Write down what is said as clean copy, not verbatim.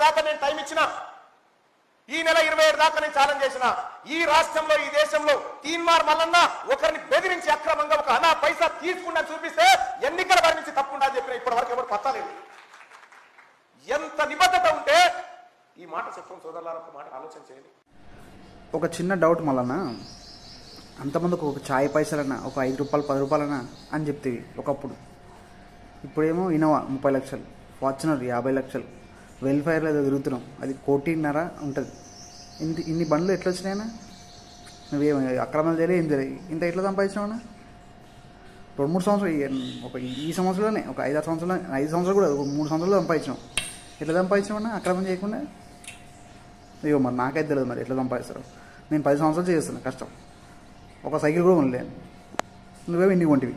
దాకా నేను టైం ఇచ్చిన, ఈ నెల 27 దాకా నేను ఛాలెంజ్ చేసిన. ఈ రాష్ట్రంలో ఈ దేశంలో తీన్మార్ మల్లన్న ఒకరిని బెదిరించి అక్రమంగా ఒక అనా పైసా తీసుకున్నా చూపిస్తే ఎన్నికల వారి నుంచి తప్పుండా అని చెప్పిన ఇప్పటి వరకు ఎవరు పత్తలేదు. ఎంత నిబద్ధత ఉంటే ఈ మాట చెప్పడం సోదరులారా, ఒక మాట ఆలోచన చేయండి. ఒక చిన్న డౌట్ మల్లన్న, అంతమందికి ఒక ఛాయ్ పైసలన్నా ఒక 5 రూపాయలు 10 రూపాయలన్నా అని చెప్తేవి ఒకప్పుడు. ఇప్పుడేమో ఇన్నోవా 30 లక్షలు, ఫార్చునర్ 50 లక్షలు, వెల్ఫేర్లో ఏదో తిరుగుతున్నాం, అది 1.5 ఉంటుంది. ఇన్ని బండ్లు ఎట్లా వచ్చినాయన్నా? నువ్వేమో అక్రమాలు చేయలే, ఏం జరిగాయి, ఇంత ఎట్లా సంపాదించినావన్నా? 2-3 సంవత్సరాలు, ఒక ఈ సంవత్సరంలోనే ఒక 5-6 సంవత్సరాలు, 5 సంవత్సరాలు కూడా, ఒక 3 సంవత్సరాలు సంపాదించినాం. ఎట్లా సంపాదించినావన్నా అక్రమం చేయకుండా? అయ్యో మరి నాకైతే తెలియదు మరి ఎట్లా సంపాదిస్తారు. నేను 10 సంవత్సరాలు చేస్తున్నాను కష్టం, ఒక సైకిల్ కూడా ఉండలేను, నువ్వేమో ఇన్ని కొంటివి.